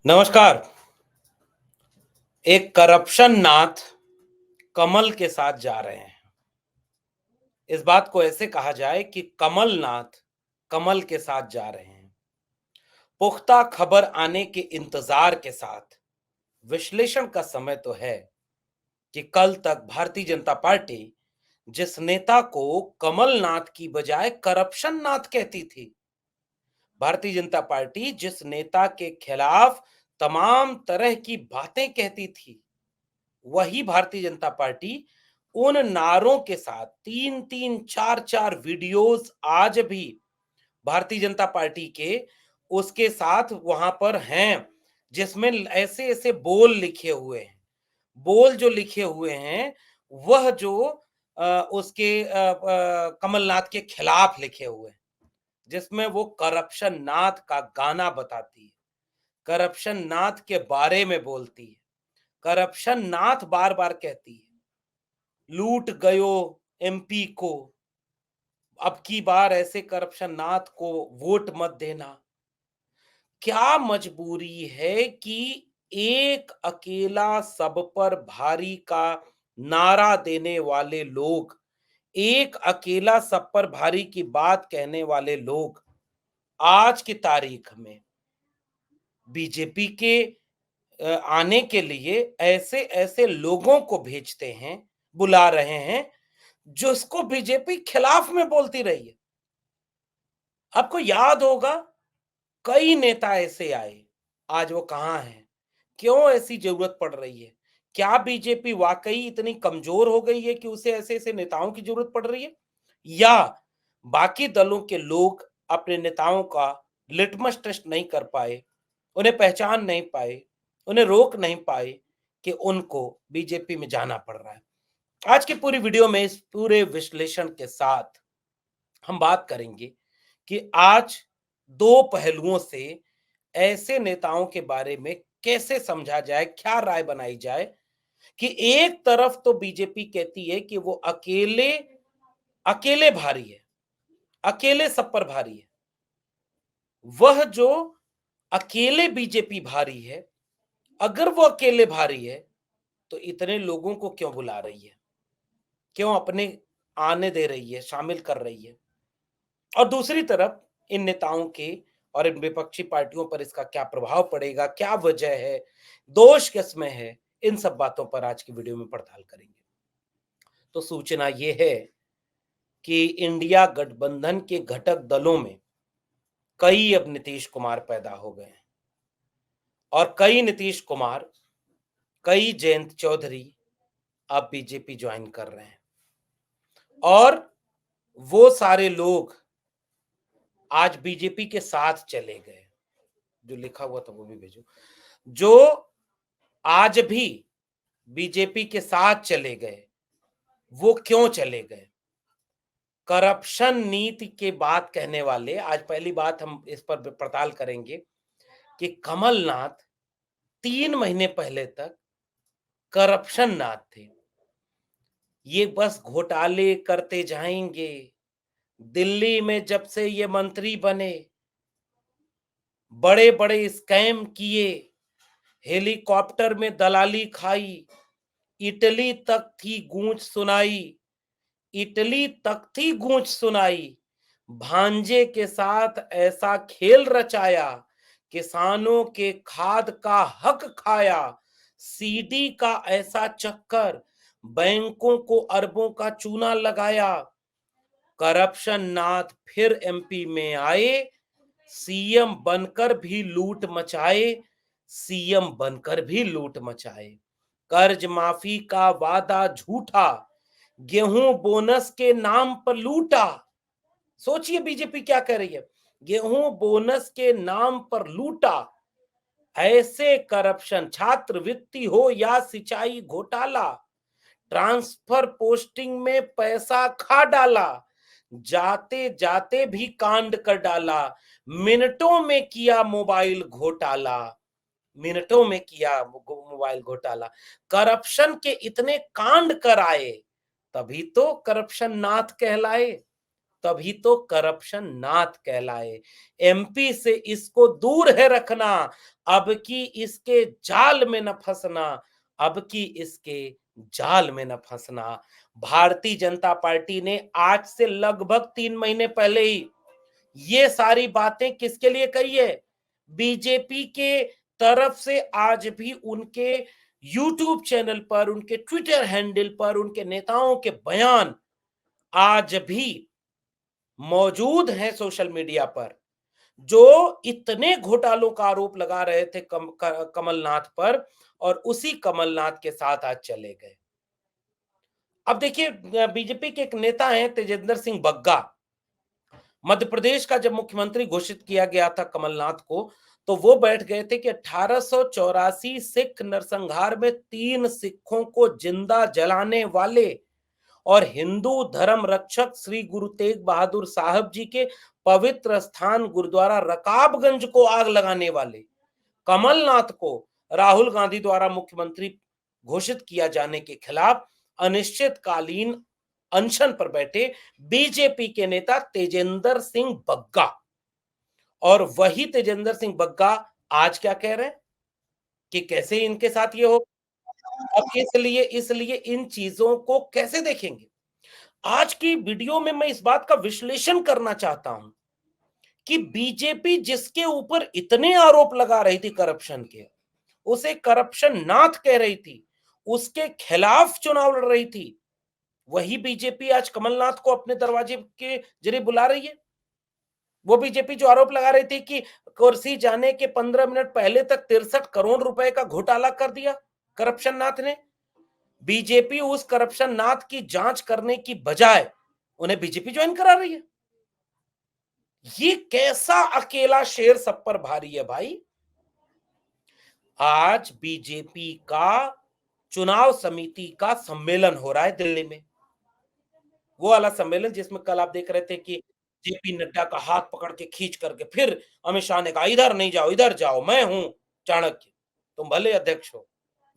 नमस्कार। एक करप्शन नाथ कमल के साथ जा रहे हैं। इस बात को ऐसे कहा जाए कि कमलनाथ कमल के साथ जा रहे हैं। पुख्ता खबर आने के इंतजार के साथ विश्लेषण का समय तो है कि कल तक भारतीय जनता पार्टी जिस नेता को कमलनाथ की बजाय करप्शन नाथ कहती थी, भारतीय जनता पार्टी जिस नेता के खिलाफ तमाम तरह की बातें कहती थी, वही भारतीय जनता पार्टी उन नारों के साथ 3-3, 4-4 वीडियोस आज भी भारतीय जनता पार्टी के उसके साथ वहां पर हैं, जिसमें ऐसे-ऐसे बोल लिखे हुए हैं। बोल जो लिखे हुए हैं, वह जो उसके कमलनाथ के खिलाफ लिखे हुए हैं, जिसमें वो करप्शन नाथ का गाना बताती है, करप्शन नाथ के बारे में बोलती है, करप्शन नाथ बार-बार कहती है। लूट गयो एमपी को, अब की बार ऐसे करप्शन नाथ को वोट मत देना। क्या मजबूरी है कि एक अकेला सब पर भारी का नारा देने वाले लोग, एक अकेला सब पर भारी की बात कहने वाले लोग आज की तारीख में बीजेपी के आने के लिए ऐसे-ऐसे लोगों को भेजते हैं, बुला रहे हैं, जिसको बीजेपी खिलाफ में बोलती रही है। आपको याद होगा कई नेता ऐसे आए, आज वो कहाँ हैं? क्यों ऐसी जरूरत पड़ रही है? क्या बीजेपी वाकई इतनी कमजोर हो गई है कि उसे ऐसे-ऐसे नेताओं की जरूरत पड़ रही है? या बाकी दलों के लोग अपने नेताओं का लिटमस टेस्ट नहीं कर पाए, उन्हें पहचान नहीं पाए, उन्हें रोक नहीं पाए कि उनको बीजेपी में जाना पड़ रहा है। आज की पूरी वीडियो में इस पूरे विश्लेषण के साथ हम बात करेंगे कि आज दो पहलुओं से ऐसे नेताओं के बारे में कैसे समझा जाए, क्या राय बनाई जाए कि एक तरफ तो बीजेपी कहती है कि वो अकेले अकेले भारी है, अकेले सब पर भारी है। वह जो अकेले बीजेपी भारी है, अगर वो अकेले भारी है, तो इतने लोगों को क्यों बुला रही है? क्यों अपने आने दे रही है, शामिल कर रही है? और दूसरी तरफ इन नेताओं के और इन विपक्षी पार्टियों पर इसका क्या प्रभाव पड़ेगा, क्या वजह है, दोष किसमें है, इन सब बातों पर आज की वीडियो में पड़ताल करेंगे। तो सूचना ये है कि इंडिया गठबंधन के घटक दलों में कई अब नीतीश कुमार पैदा हो गए हैं और कई नीतीश कुमार, कई जयंत चौधरी अब बीजेपी ज्वाइन कर रहे हैं और वो सारे लोग आज बीजेपी के साथ चले गए। जो लिखा हुआ था वो भी भेजो। जो आज भी बीजेपी के साथ चले गए, वो क्यों चले गए? करप्शन नीति की बात कहने वाले, आज पहली बात हम इस पर पड़ताल करेंगे कि कमलनाथ 3 महीने पहले तक करप्शन नाथ थे। ये बस घोटाले करते जाएंगे। दिल्ली में जब से ये मंत्री बने, बड़े बड़े स्कैम किए, हेलीकॉप्टर में दलाली खाई, इटली तक थी गूंज सुनाई, इटली तक थी गूंज सुनाई। भांजे के साथ ऐसा खेल रचाया, किसानों के खाद का हक खाया, सीडी का ऐसा चक्कर, बैंकों को अरबों का चूना लगाया। करप्शन नाथ फिर एमपी में आए, सीएम बनकर भी लूट मचाए, सीएम बनकर भी लूट मचाए। कर्ज माफी का वादा झूठा, गेहूं बोनस के नाम पर लूटा। सोचिए बीजेपी क्या कर रही है, गेहूं बोनस के नाम पर लूटा। ऐसे करप्शन, छात्रवृत्ति हो या सिंचाई घोटाला, ट्रांसफर पोस्टिंग में पैसा खा डाला, जाते जाते भी कांड कर डाला, मिनटों में किया मोबाइल घोटाला, मिनटों में किया मोबाइल घोटाला। करप्शन के इतने कांड कराए, तभी तो करप्शन नाथ कहलाए। तभी तो करप्शन नाथ कहलाए। एमपी से इसको दूर है रखना, अब की इसके जाल में न फंसना, अब की इसके जाल में न फंसना। भारतीय जनता पार्टी ने आज से लगभग 3 महीने पहले ही ये सारी बातें किसके लिए कही है? बीजेपी के तरफ से आज भी उनके यूट्यूब चैनल पर, उनके ट्विटर हैंडल पर, उनके नेताओं के बयान आज भी मौजूद हैं सोशल मीडिया पर, जो इतने घोटालों का आरोप लगा रहे थे कमलनाथ पर, और उसी कमलनाथ के साथ आज चले गए। अब देखिए, बीजेपी के एक नेता हैं तेजेंद्र सिंह बग्गा। मध्य प्रदेश का जब मुख्यमंत्री घोषित किया गया था कमलनाथ को, तो वो बैठ गए थे कि 1884 सिख नरसंहार में 3 सिखों को जिंदा जलाने वाले और हिंदू धर्म रक्षक श्री गुरु तेग बहादुर साहब जी के पवित्र स्थान गुरुद्वारा रकाबगंज को आग लगाने वाले कमलनाथ को राहुल गांधी द्वारा मुख्यमंत्री घोषित किया जाने के खिलाफ अनिश्चितकालीन अनशन पर बैठे बीजेपी के नेता तेजेंद्र सिंह बग्गा। और वही तेजेंद्र सिंह बग्गा आज क्या कह रहे हैं कि कैसे इनके साथ ये हो। अब इसलिए इसलिए इन चीजों को कैसे देखेंगे? आज की वीडियो में मैं इस बात का विश्लेषण करना चाहता हूं कि बीजेपी जिसके ऊपर इतने आरोप लगा रही थी करप्शन के, उसे करप्शन नाथ कह रही थी, उसके खिलाफ चुनाव लड़ रही थी, वही बीजेपी आज कमलनाथ को अपने दरवाजे के जरिए बुला रही है। वो बीजेपी जो आरोप लगा रही थी कि कुर्सी जाने के 15 मिनट पहले तक 63 करोड़ रुपए का घोटाला कर दिया करप्शन नाथ ने, बीजेपी उस करप्शन नाथ की जांच करने की बजाय उन्हें बीजेपी ज्वाइन करा रही है। ये कैसा अकेला शेर सब पर भारी है भाई। आज बीजेपी का चुनाव समिति का सम्मेलन हो रहा है दिल्ली में, वो वाला सम्मेलन जिसमें कल आप देख रहे थे कि जेपी नड्डा का हाथ पकड़ के खींच करके फिर अमित शाह ने कहा इधर नहीं जाओ, इधर जाओ, मैं हूं चाणक्य, तुम भले अध्यक्ष हो।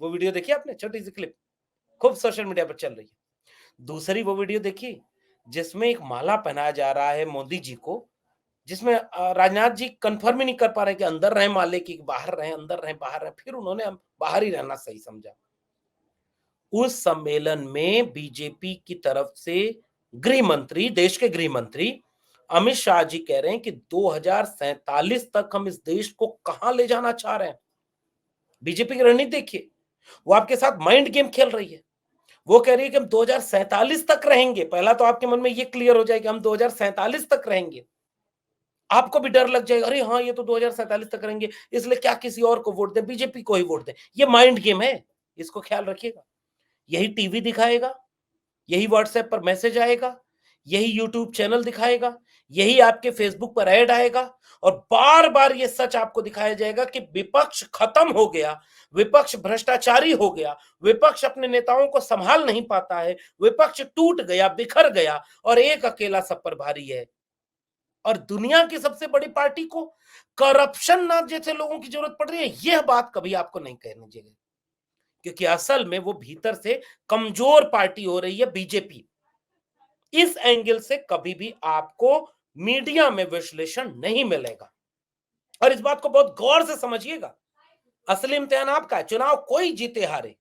वो वीडियो देखिए आपने, छोटी सी क्लिप खूब सोशल मीडिया पर चल रही है। दूसरी वो वीडियो देखिए जिसमें एक माला पहनाया जा रहा है मोदी जी को, जिसमें राजनाथ जी कंफर्म ही नहीं कर पा रहे कि अंदर रहे माले की बाहर रहे, अंदर रहे बाहर रहे, फिर उन्होंने बाहर ही रहना सही समझा। उस सम्मेलन में बीजेपी की तरफ से गृह मंत्री, देश के गृह मंत्री अमित शाह जी कह रहे हैं कि 2047 तक हम इस देश को कहां ले जाना चाह रहे हैं। बीजेपी की रणनीति देखिए, वो आपके साथ माइंड गेम खेल रही है। वो कह रही है कि हम 2047 तक रहेंगे। पहला तो आपके मन में ये क्लियर हो जाए कि हम 2047 तक रहेंगे, आपको भी डर लग जाएगा, अरे हाँ ये तो 2047 तक रहेंगे, इसलिए क्या किसी और को वोट दें, बीजेपी को ही वोट दें। ये माइंड गेम है, इसको ख्याल रखिएगा। यही टीवी दिखाएगा, यही व्हाट्सएप पर मैसेज आएगा, यही यूट्यूब चैनल दिखाएगा, यही आपके फेसबुक पर ऐड आएगा, और बार बार ये सच आपको दिखाया जाएगा कि विपक्ष खत्म हो गया, विपक्ष भ्रष्टाचारी हो गया, विपक्ष अपने नेताओं को संभाल नहीं पाता है, विपक्ष टूट गया, बिखर गया, और एक अकेला सब पर भारी है। और दुनिया की सबसे बड़ी पार्टी को करप्शन नाथ जैसे लोगों की जरूरत पड़ रही है, यह बात कभी आपको नहीं कहनी चाहिए, क्योंकि असल में वो भीतर से कमजोर पार्टी हो रही है बीजेपी। इस एंगल से कभी भी आपको मीडिया में विश्लेषण नहीं मिलेगा, और इस बात को बहुत गौर से समझिएगा। असली इम्तिहान आपका है, चुनाव कोई जीते हारे,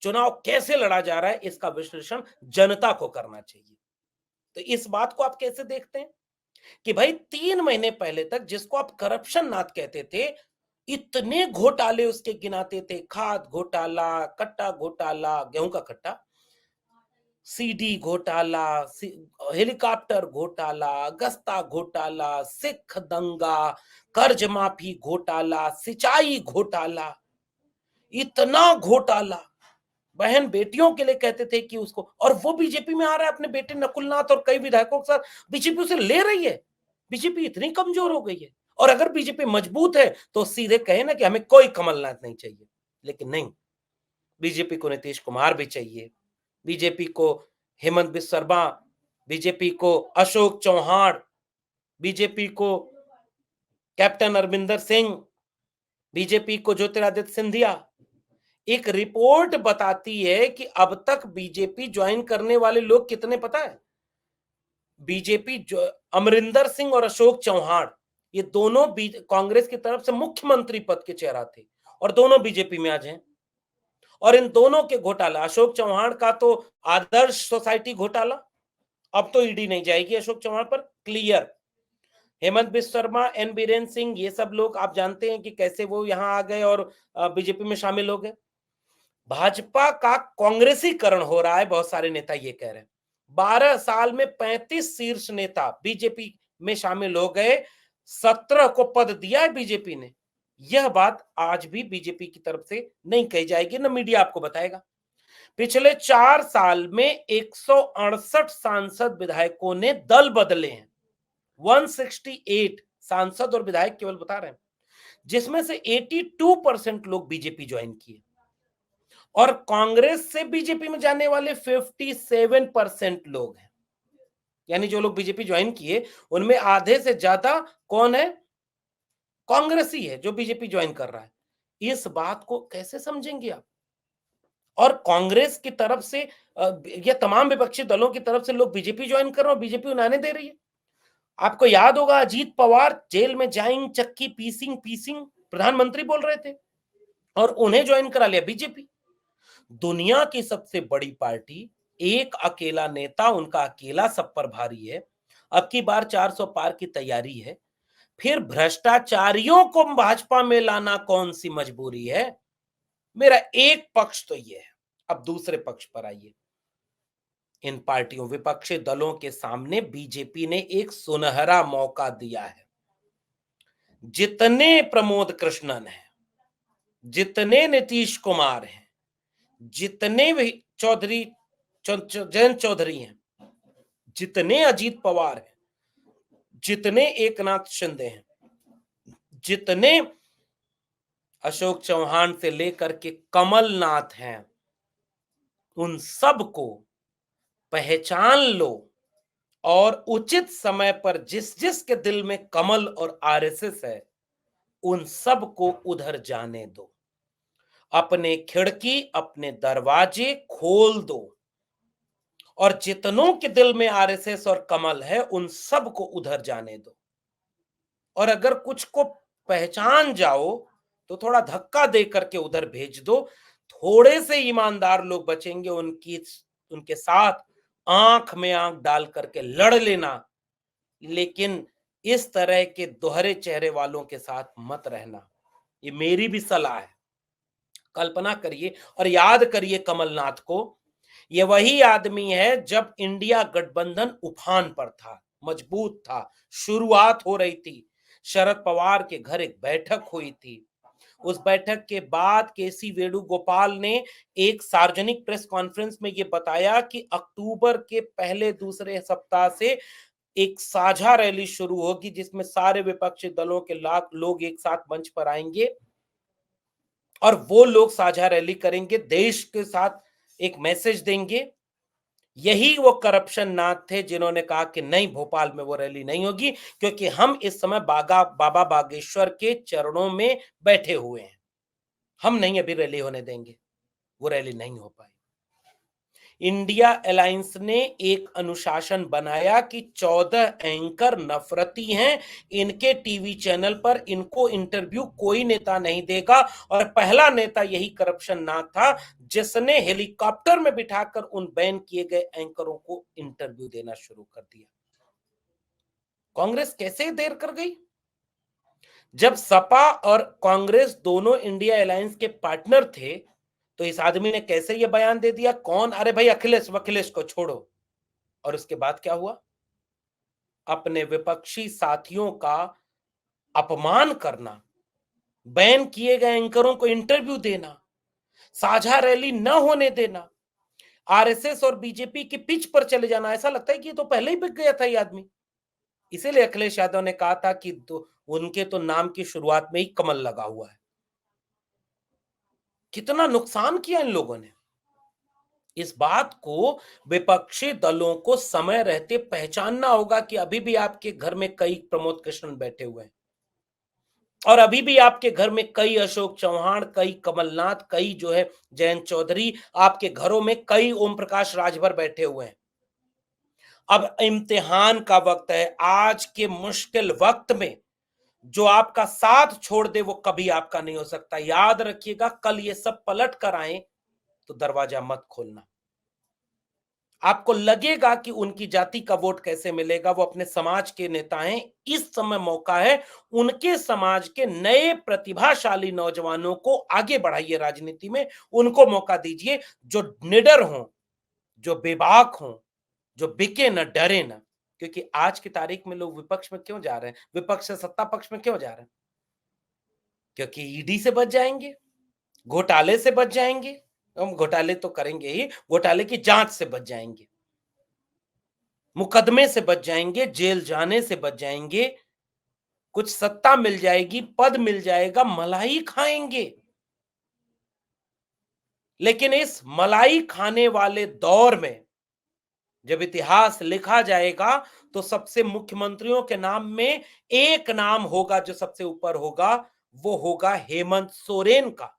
चुनाव कैसे लड़ा जा रहा है इसका विश्लेषण जनता को करना चाहिए। तो इस बात को आप कैसे देखते हैं कि भाई 3 महीने पहले तक जिसको आप करप्शन नाथ कहते थे, इतने घोटाले उसके गिनाते थे, खाद घोटाला, कट्टा घोटाला, गेहूं का कट्टा, सीडी घोटाला, हेलीकॉप्टर घोटाला, गस्ता घोटाला, सिख दंगा, कर्ज माफी घोटाला, सिंचाई घोटाला, इतना घोटाला। बहन बेटियों के लिए कहते थे कि उसको, और वो बीजेपी में आ रहा है अपने बेटे नकुलनाथ और कई विधायकों के साथ, बीजेपी उसे ले रही है। बीजेपी इतनी कमजोर हो गई है, और अगर बीजेपी मजबूत है तो सीधे कहे ना कि हमें कोई कमलनाथ नहीं चाहिए, लेकिन नहीं, बीजेपी को नीतीश कुमार भी चाहिए, बीजेपी को हेमंत बिस्वा शर्मा, बीजेपी को अशोक चौहान, बीजेपी को कैप्टन अरविंदर सिंह, बीजेपी को ज्योतिरादित्य सिंधिया। एक रिपोर्ट बताती है कि अब तक बीजेपी ज्वाइन करने वाले लोग कितने पता है? बीजेपी जो अमरिंदर सिंह और अशोक चौहान, ये दोनों कांग्रेस की तरफ से मुख्यमंत्री पद के चेहरा थे और दोनों बीजेपी में आज हैं। और इन दोनों के घोटाला, अशोक चौहान का तो आदर्श सोसाइटी घोटाला, अब तो ईडी नहीं जाएगी अशोक चौहान पर, क्लियर। हेमंत बिस्व शर्मा, एन बीरेन सिंह, ये सब लोग आप जानते हैं कि कैसे वो यहां आ गए और बीजेपी में शामिल हो गए। भाजपा का कांग्रेसीकरण हो रहा है, बहुत सारे नेता ये कह रहे हैं। 12 साल में 35 शीर्ष नेता बीजेपी में शामिल हो गए, 17 को पद दिया है बीजेपी ने। यह बात आज भी बीजेपी की तरफ से नहीं कही जाएगी, ना मीडिया आपको बताएगा। पिछले 4 साल में 168 सांसद विधायकों ने दल बदले हैं। 168 सांसद और विधायक केवल बता रहे हैं, जिसमें से 82% लोग बीजेपी ज्वाइन किए और कांग्रेस से बीजेपी में जाने वाले 57% लोग हैं। यानी जो लोग बीजेपी ज्वाइन किए उनमें आधे से ज्यादा कौन है? कांग्रेसी है जो बीजेपी ज्वाइन कर रहा है। इस बात को कैसे समझेंगे आप? और कांग्रेस की तरफ से या तमाम विपक्षी दलों की तरफ से लोग बीजेपी ज्वाइन कर रहे हैं और बीजेपी उन्हें दे रही है। आपको याद होगा अजीत पवार जेल में जाएंगे, चक्की पीसिंग पीसिंग प्रधानमंत्री बोल रहे थे और उन्हें ज्वाइन करा लिया बीजेपी। दुनिया की सबसे बड़ी पार्टी, एक अकेला नेता, उनका अकेला सब पर भारी है। अब की बार 400 पार की तैयारी है। फिर भ्रष्टाचारियों को भाजपा में लाना कौन सी मजबूरी है? मेरा एक पक्ष तो यह है। अब दूसरे पक्ष पर आइए। इन पार्टियों, विपक्षी दलों के सामने बीजेपी ने एक सुनहरा मौका दिया है। जितने प्रमोद कृष्णन हैं, जितने नीतीश कुमार हैं, जितने भी जयंत चौधरी हैं, जितने अजीत पवार हैं, जितने एकनाथ शिंदे हैं, जितने अशोक चौहान से लेकर के कमलनाथ हैं, उन सबको पहचान लो और उचित समय पर जिस जिस के दिल में कमल और आरएसएस है, उन सबको उधर जाने दो। अपने खिड़की, अपने दरवाजे खोल दो और जितनों के दिल में आरएसएस और कमल है, उन सबको उधर जाने दो। और अगर कुछ को पहचान जाओ तो थोड़ा धक्का दे करके उधर भेज दो। थोड़े से ईमानदार लोग बचेंगे, उनके साथ आंख में आंख डाल करके लड़ लेना, लेकिन इस तरह के दोहरे चेहरे वालों के साथ मत रहना। ये मेरी भी सलाह है। कल्पना करिए और याद करिए कमलनाथ को। ये वही आदमी है जब इंडिया गठबंधन उफान पर था, मजबूत था, शुरुआत हो रही थी। शरद पवार के घर एक बैठक हुई थी। उस बैठक के बाद केसी वेणुगोपाल ने एक सार्वजनिक प्रेस कॉन्फ्रेंस में ये बताया कि अक्टूबर के पहले दूसरे सप्ताह से एक साझा रैली शुरू होगी, जिसमें सारे विपक्षी दलों के लाख लोग एक साथ मंच पर आएंगे और वो लोग साझा रैली करेंगे, देश के साथ एक मैसेज देंगे। यही वो करप्शन नाथ थे जिन्होंने कहा कि नहीं, भोपाल में वो रैली नहीं होगी, क्योंकि हम इस समय बाबा बागेश्वर के चरणों में बैठे हुए हैं, हम नहीं अभी रैली होने देंगे। वो रैली नहीं हो पाई। इंडिया अलायंस ने एक अनुशासन बनाया कि 14 एंकर नफरती हैं, इनके टीवी चैनल पर इनको इंटरव्यू कोई नेता नहीं देगा। और पहला नेता यही करप्शन नाथ था जिसने हेलीकॉप्टर में बिठाकर उन बैन किए गए एंकरों को इंटरव्यू देना शुरू कर दिया। कांग्रेस कैसे देर कर गई? जब सपा और कांग्रेस दोनों इंडिया अलायंस के पार्टनर थे, तो इस आदमी ने कैसे ये बयान दे दिया? कौन? अरे भाई अखिलेश को छोड़ो। और उसके बाद क्या हुआ? अपने विपक्षी साथियों का अपमान करना, बैन किए गए एंकरों को इंटरव्यू देना, साझा रैली न होने देना, आरएसएस और बीजेपी की पिच पर चले जाना। ऐसा लगता है कि ये तो पहले ही बिक गया था ये आदमी। इसीलिए अखिलेश यादव ने कहा था कि उनके तो नाम की शुरुआत में ही कमल लगा हुआ है। कितना नुकसान किया इन लोगों ने। इस बात को विपक्षी दलों को समय रहते पहचानना होगा कि अभी भी आपके घर में कई प्रमोद कृष्णन बैठे हुए हैं और अभी भी आपके घर में कई अशोक चौहान, कई कमलनाथ, कई जो है जयंत चौधरी, आपके घरों में कई ओम प्रकाश राजभर बैठे हुए हैं। अब इम्तिहान का वक्त है। आज के मुश्किल वक्त में जो आपका साथ छोड़ दे वो कभी आपका नहीं हो सकता। याद रखिएगा, कल ये सब पलट कर आए तो दरवाजा मत खोलना। आपको लगेगा कि उनकी जाति का वोट कैसे मिलेगा, वो अपने समाज के नेता हैं। इस समय मौका है, उनके समाज के नए प्रतिभाशाली नौजवानों को आगे बढ़ाइए राजनीति में, उनको मौका दीजिए, जो निडर हों, जो बेबाक हों, जो बिके न डरे न। क्योंकि आज की तारीख में लोग विपक्ष में क्यों जा रहे हैं, विपक्ष से सत्ता पक्ष में क्यों जा रहे हैं? क्योंकि ईडी से बच जाएंगे, घोटाले से बच जाएंगे। हम घोटाले तो करेंगे ही, घोटाले की जांच से बच जाएंगे, मुकदमे से बच जाएंगे, जेल जाने से बच जाएंगे, कुछ सत्ता मिल जाएगी, पद मिल जाएगा, मलाई खाएंगे। लेकिन इस मलाई खाने वाले दौर में जब इतिहास लिखा जाएगा तो सबसे मुख्यमंत्रियों के नाम में एक नाम होगा जो सबसे ऊपर होगा, वो होगा हेमंत सोरेन का,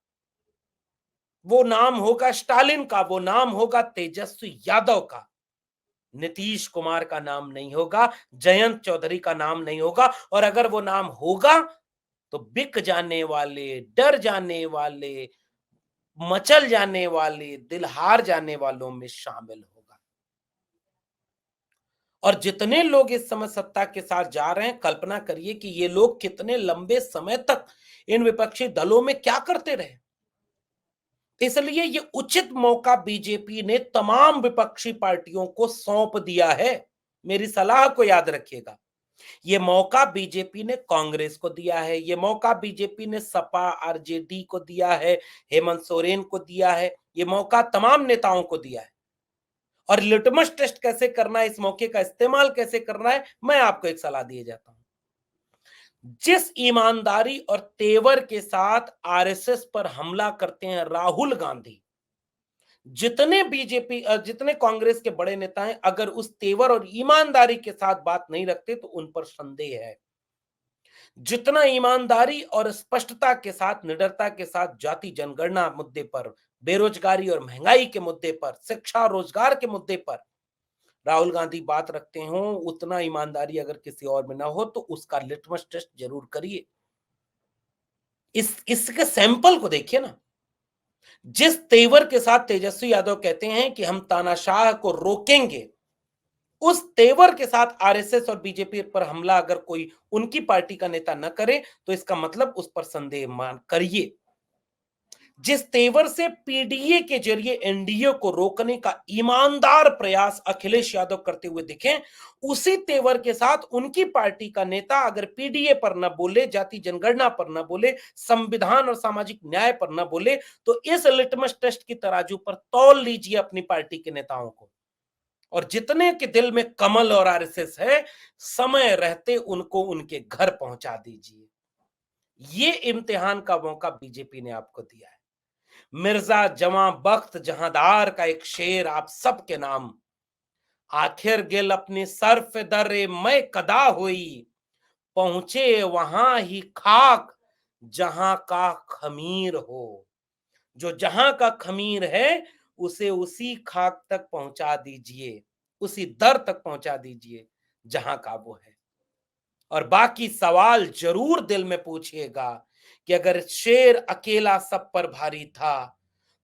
वो नाम होगा स्टालिन का, वो नाम होगा तेजस्वी यादव का। नीतीश कुमार का नाम नहीं होगा, जयंत चौधरी का नाम नहीं होगा। और अगर वो नाम होगा तो बिक जाने वाले, डर जाने वाले, मचल जाने वाले, दिल हार जाने वालों में शामिल होगा। और जितने लोग इस समय सत्ता के साथ जा रहे हैं, कल्पना करिए कि ये लोग कितने लंबे समय तक इन विपक्षी दलों में क्या करते रहे। इसलिए ये उचित मौका बीजेपी ने तमाम विपक्षी पार्टियों को सौंप दिया है। मेरी सलाह को याद रखिएगा। ये मौका बीजेपी ने कांग्रेस को दिया है, ये मौका बीजेपी ने सपा आरजेडी को दिया है, हेमंत सोरेन को दिया है, ये मौका तमाम नेताओं को दिया है। और लिटमस टेस्ट कैसे करना है, इस मौके का इस्तेमाल कैसे करना है, मैं आपको एक सलाह दिए जाता हूं। जिस ईमानदारी और तेवर के साथ आरएसएस पर हमला करते हैं राहुल गांधी, जितने बीजेपी जितने कांग्रेस के बड़े नेता हैं, अगर उस तेवर और ईमानदारी के साथ बात नहीं रखते तो उन पर संदेह है। जितना ईमानदारी और स्पष्टता के साथ, निडरता के साथ जाति जनगणना मुद्दे पर, बेरोजगारी और महंगाई के मुद्दे पर, शिक्षा रोजगार के मुद्दे पर राहुल गांधी बात रखते हो, उतना ईमानदारी अगर किसी और में ना हो तो उसका लिटमस टेस्ट जरूर करिए। इसके सैंपल को देखिए ना। जिस तेवर के साथ तेजस्वी यादव कहते हैं कि हम तानाशाह को रोकेंगे, उस तेवर के साथ आरएसएस और बीजेपी पर हमला अगर कोई उनकी पार्टी का नेता न करे तो इसका मतलब उस पर संदेह मान करिए। जिस तेवर से पीडीए के जरिए एनडीए को रोकने का ईमानदार प्रयास अखिलेश यादव करते हुए दिखे, उसी तेवर के साथ उनकी पार्टी का नेता अगर पीडीए पर न बोले, जाति जनगणना पर न बोले, संविधान और सामाजिक न्याय पर न बोले, तो इस लिटमस टेस्ट की तराजू पर तौल लीजिए अपनी पार्टी के नेताओं को। और जितने के दिल में कमल और आरएसएस है, समय रहते उनको उनके घर पहुंचा दीजिए। ये इम्तिहान का मौका बीजेपी ने आपको दिया है। मिर्जा जवां बख्त जहांदार का एक शेर आप सबके नाम, आखिर गिल अपनी सर्फ दर्रे मैं कदा हुई, पहुंचे वहां ही खाक जहां का खमीर हो। जो जहां का खमीर है उसे उसी खाक तक पहुंचा दीजिए, उसी दर तक पहुंचा दीजिए जहां का वो है। और बाकी सवाल जरूर दिल में पूछिएगा कि अगर शेर अकेला सब पर भारी था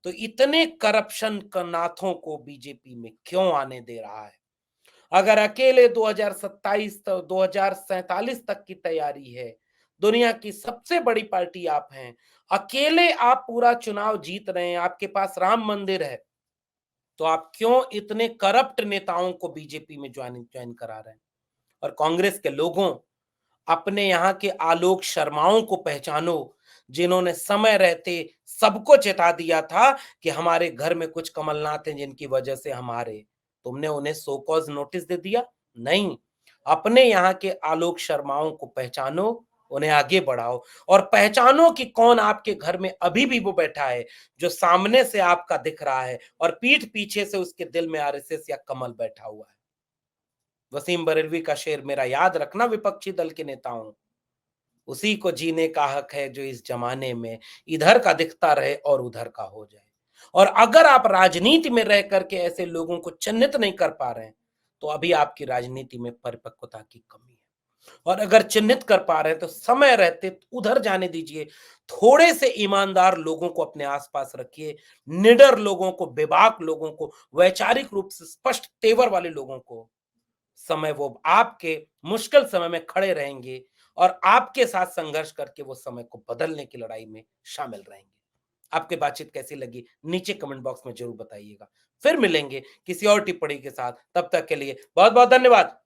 तो इतने करप्शन का नाथों को बीजेपी में क्यों आने दे रहा है। अगर अकेले 2027 तो 2047 तक की तैयारी है, दुनिया की सबसे बड़ी पार्टी आप हैं, अकेले आप पूरा चुनाव जीत रहे हैं, आपके पास राम मंदिर है, तो आप क्यों इतने करप्ट नेताओं को बीजेपी में ज्वाइन करा रहे हैं। और कांग्रेस के लोगों, अपने यहाँ के आलोक शर्माओं को पहचानो, जिन्होंने समय रहते सबको चेता दिया था कि हमारे घर में कुछ कमलनाथ हैं जिनकी वजह से हम हारे। तुमने उन्हें सो कॉज नोटिस दे दिया? नहीं। अपने यहाँ के आलोक शर्माओं को पहचानो, उन्हें आगे बढ़ाओ और पहचानो कि कौन आपके घर में अभी भी वो बैठा है जो सामने से आपका दिख रहा है और पीठ पीछे से उसके दिल में आरएसएस या कमल बैठा हुआ है। वसीम बरेलवी का शेर मेरा याद रखना विपक्षी दल के नेताओं, उसी को जीने का हक है जो इस जमाने में इधर का दिखता रहे और उधर का हो जाए। और अगर आप राजनीति में रह करके ऐसे लोगों को चिन्हित नहीं कर पा रहे हैं तो अभी आपकी राजनीति में परिपक्वता की कमी है। और अगर चिन्हित कर पा रहे हैं तो समय रहते उधर जाने दीजिए। थोड़े से ईमानदार लोगों को अपने आसपास रखिए, निडर लोगों को, बेबाक लोगों को, वैचारिक रूप से स्पष्ट तेवर वाले लोगों को। समय वो आपके मुश्किल समय में खड़े रहेंगे और आपके साथ संघर्ष करके वो समय को बदलने की लड़ाई में शामिल रहेंगे। आपकी बातचीत कैसी लगी? नीचे कमेंट बॉक्स में ज़रूर बताइएगा। फिर मिलेंगे किसी और टिप्पणी के साथ, तब तक के लिए बहुत-बहुत धन्यवाद।